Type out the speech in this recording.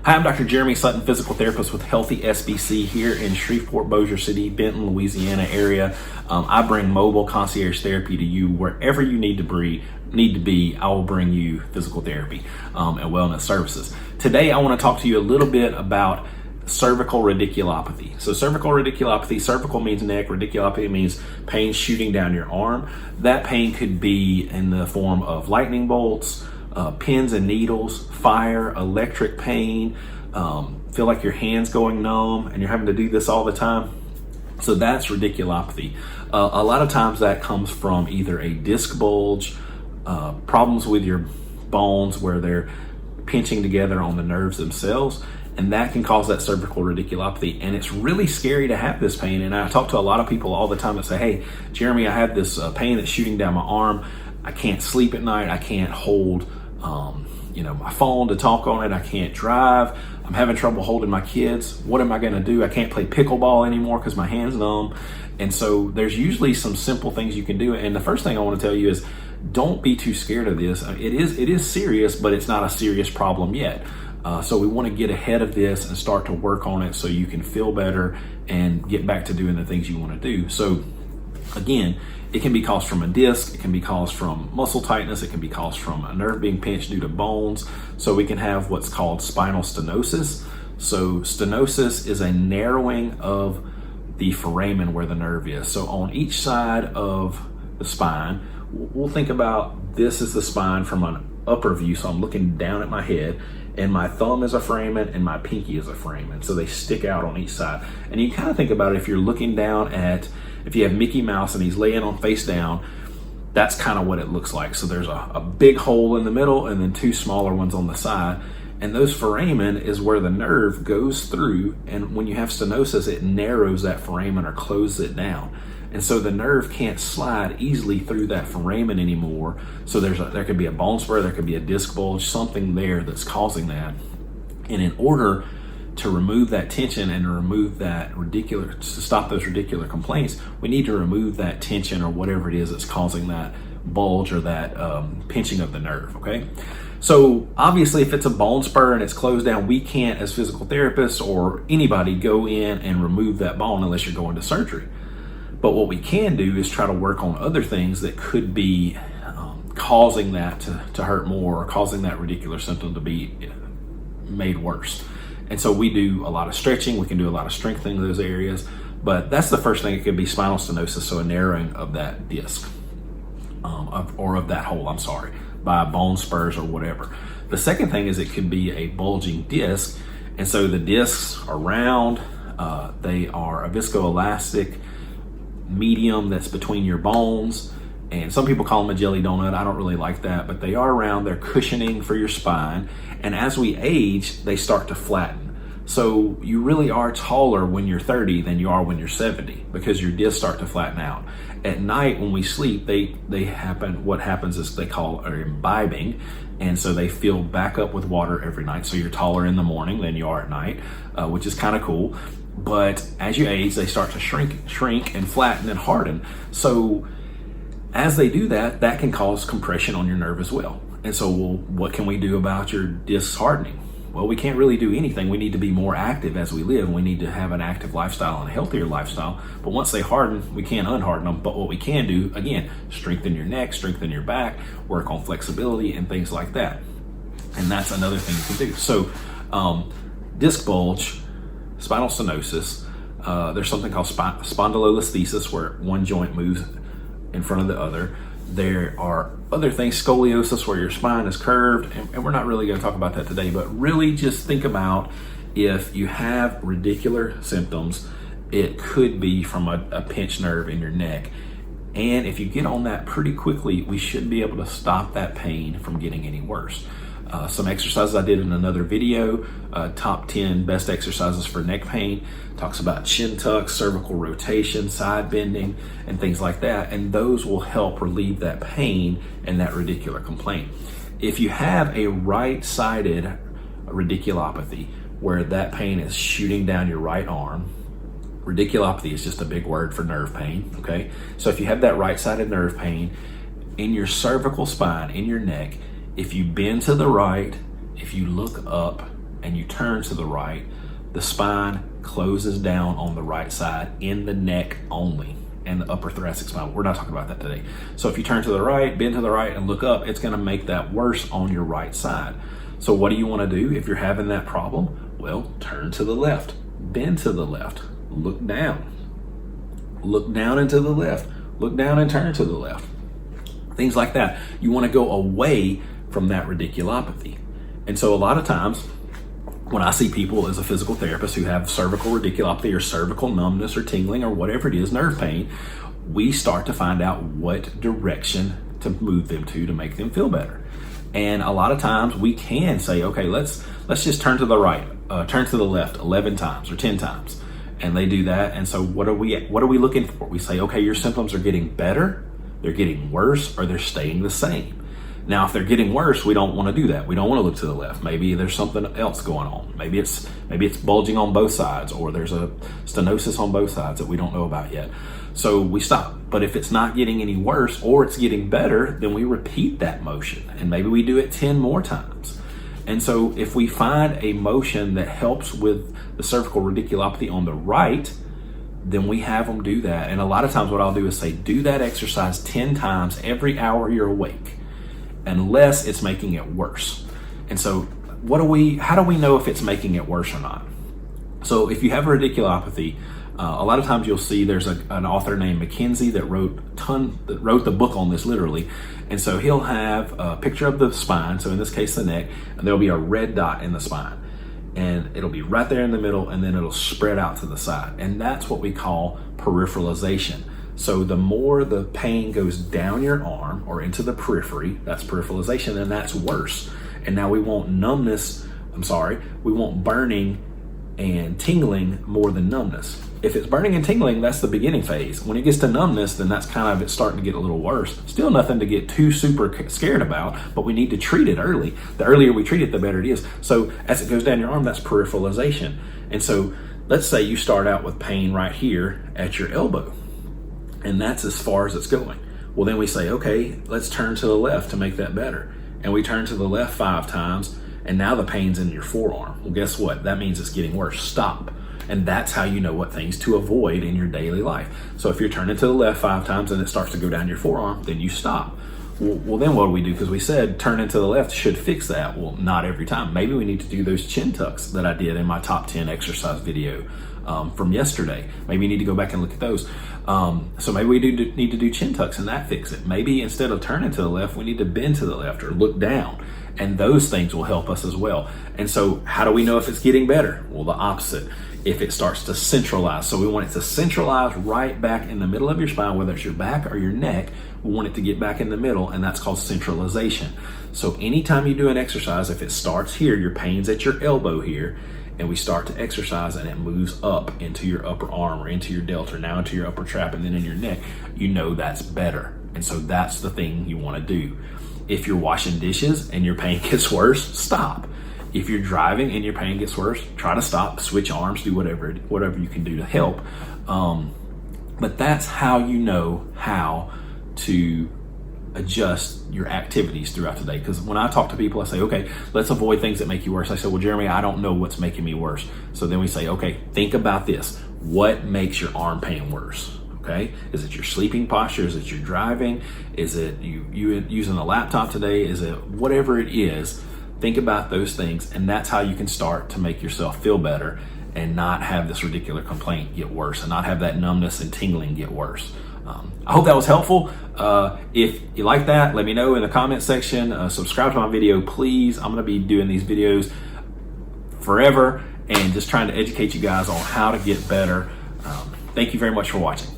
Hi, I'm Dr. Jeremy Sutton, physical therapist with Healthy SBC here in Shreveport-Bossier City Benton, Louisiana area. I bring mobile concierge therapy to you wherever you need to be. I will bring you physical therapy and wellness services. Today, I want to talk to you a little bit about cervical radiculopathy. So cervical radiculopathy, cervical means neck, radiculopathy means pain shooting down your arm. That pain could be in the form of lightning bolts, pins and needles, fire, electric pain, feel like your hand's going numb and you're having to do this all the time. So that's radiculopathy. A lot of times that comes from either a disc bulge, problems with your bones where they're pinching together on the nerves themselves, and that can cause that cervical radiculopathy. And it's really scary to have this pain. And I talk to a lot of people all the time that say, hey, Jeremy, I have this pain that's shooting down my arm. I can't sleep at night. I can't hold my phone to talk on it. I can't drive. I'm having trouble holding my kids. What am I going to do? I can't play pickleball anymore because my hand's numb. And so there's usually some simple things you can do. And the first thing I want to tell you is don't be too scared of this. It is serious, but it's not a serious problem yet. So we want to get ahead of this and start to work on it so you can feel better and get back to doing the things you want to do. So again, it can be caused from a disc, it can be caused from muscle tightness, it can be caused from a nerve being pinched due to bones. So we can have what's called spinal stenosis. So stenosis is a narrowing of the foramen where the nerve is. So on each side of the spine, we'll think about this is the spine from an upper view. So I'm looking down at my head, and my thumb is a foramen and my pinky is a foramen. So they stick out on each side. And you kind of think about it, if you're looking down at, if you have Mickey Mouse and he's laying on face down, that's kind of what it looks like. So there's a big hole in the middle and then two smaller ones on the side. And those foramen is where the nerve goes through. And when you have stenosis, it narrows that foramen or closes it down. And so the nerve can't slide easily through that foramen anymore. So there could be a bone spur, there could be a disc bulge, something there that's causing that. And in order to remove that tension and to remove that to stop those radicular complaints, we need to remove that tension or whatever it is that's causing that bulge or that pinching of the nerve, okay? So obviously if it's a bone spur and it's closed down, we can't as physical therapists or anybody go in and remove that bone unless you're going to surgery. But what we can do is try to work on other things that could be causing that to hurt more or causing that radicular symptom to be made worse. And so we do a lot of stretching, we can do a lot of strengthening in those areas, but that's the first thing. It could be spinal stenosis, so a narrowing of that disc, or of that hole, by bone spurs or whatever. The second thing is it could be a bulging disc, and so the discs are round, they are a viscoelastic medium that's between your bones, and some people call them a jelly donut. I don't really like that, but they are round, they're cushioning for your spine, and as we age, they start to flatten. So you really are taller when you're 30 than you are when you're 70 because your discs start to flatten out. At night when we sleep, what happens is they call imbibing, and so they fill back up with water every night. So you're taller in the morning than you are at night, which is kind of cool. But as you age, they start to shrink and flatten and harden. So as they do that, that can cause compression on your nerve as well. And so, what can we do about your discs hardening? Well, we can't really do anything. We need to be more active as we live. We need to have an active lifestyle and a healthier lifestyle. But once they harden, we can't unharden them. But what we can do, again, strengthen your neck, strengthen your back, work on flexibility and things like that. And that's another thing you can do. So disc bulge, spinal stenosis, there's something called spondylolisthesis where one joint moves in front of the other. There are other things, scoliosis, where your spine is curved, and we're not really going to talk about that today, but really just think about if you have radicular symptoms, it could be from a pinched nerve in your neck. And if you get on that pretty quickly, we should be able to stop that pain from getting any worse. Some exercises I did in another video, top 10 best exercises for neck pain, talks about chin tucks, cervical rotation, side bending, and things like that. And those will help relieve that pain and that radicular complaint. If you have a right-sided radiculopathy, where that pain is shooting down your right arm, radiculopathy is just a big word for nerve pain, okay? So if you have that right-sided nerve pain in your cervical spine, in your neck, if you bend to the right, if you look up, and you turn to the right, the spine closes down on the right side in the neck only and the upper thoracic spine. We're not talking about that today. So if you turn to the right, bend to the right, and look up, it's going to make that worse on your right side. So what do you want to do if you're having that problem? Well, turn to the left, bend to the left, look down and to the left, look down and turn to the left. Things like that. You want to go away from that radiculopathy. And so a lot of times when I see people as a physical therapist who have cervical radiculopathy or cervical numbness or tingling or whatever it is, nerve pain, we start to find out what direction to move them to make them feel better. And a lot of times we can say, okay, let's just turn to the right, turn to the left 11 times or 10 times. And they do that. And so what are we looking for? We say, okay, your symptoms are getting better, they're getting worse, or they're staying the same. Now, if they're getting worse, we don't want to do that. We don't want to look to the left. Maybe there's something else going on. Maybe it's bulging on both sides, or there's a stenosis on both sides that we don't know about yet. So we stop. But if it's not getting any worse or it's getting better, then we repeat that motion, and maybe we do it 10 more times. And so if we find a motion that helps with the cervical radiculopathy on the right, then we have them do that. And a lot of times what I'll do is say, do that exercise 10 times every hour you're awake, unless it's making it worse. And so how do we know if it's making it worse or not? So if you have a radiculopathy, a lot of times you'll see there's an author named Mackenzie that wrote the book on this literally. And so he'll have a picture of the spine, so in this case the neck, and there'll be a red dot in the spine. And it'll be right there in the middle, and then it'll spread out to the side. And that's what we call peripheralization. So the more the pain goes down your arm or into the periphery, that's peripheralization, and that's worse. And now we want we want burning and tingling more than numbness. If it's burning and tingling, that's the beginning phase. When it gets to numbness, then that's kind of it starting to get a little worse. Still nothing to get too super scared about, but we need to treat it early. The earlier we treat it, the better it is. So as it goes down your arm, that's peripheralization. And so let's say you start out with pain right here at your elbow, and that's as far as it's going. Well, then we say, okay, let's turn to the left to make that better. And we turn to the left 5 times, and now the pain's in your forearm. Well, guess what? That means it's getting worse. Stop. And that's how you know what things to avoid in your daily life. So if you're turning to the left 5 times and it starts to go down your forearm, then you stop. Well, then what do we do? Because we said turning to the left should fix that. Well, not every time. Maybe we need to do those chin tucks that I did in my top 10 exercise video from yesterday. Maybe you need to go back and look at those. So maybe we need to do chin tucks and that fix it. Maybe instead of turning to the left, we need to bend to the left or look down. And those things will help us as well. And so how do we know if it's getting better? Well, the opposite. If it starts to centralize. So we want it to centralize right back in the middle of your spine, whether it's your back or your neck, we want it to get back in the middle, and that's called centralization. So anytime you do an exercise, if it starts here, your pain's at your elbow here, and we start to exercise and it moves up into your upper arm or into your delta, now into your upper trap and then in your neck, you know that's better. And so that's the thing you want to do. If you're washing dishes and your pain gets worse, stop. If you're driving and your pain gets worse, try to stop, switch arms, do whatever you can do to help. But that's how you know how to adjust your activities throughout the day. Because when I talk to people, I say, okay, let's avoid things that make you worse. I say, well, Jeremy, I don't know what's making me worse. So then we say, okay, think about this. What makes your arm pain worse? Okay, is it your sleeping posture? Is it your driving? Is it you using a laptop today? Is it whatever it is? Think about those things, and that's how you can start to make yourself feel better and not have this radicular complaint get worse and not have that numbness and tingling get worse. I hope that was helpful. If you like that, let me know in the comment section. Subscribe to my video, please. I'm going to be doing these videos forever and just trying to educate you guys on how to get better. Thank you very much for watching.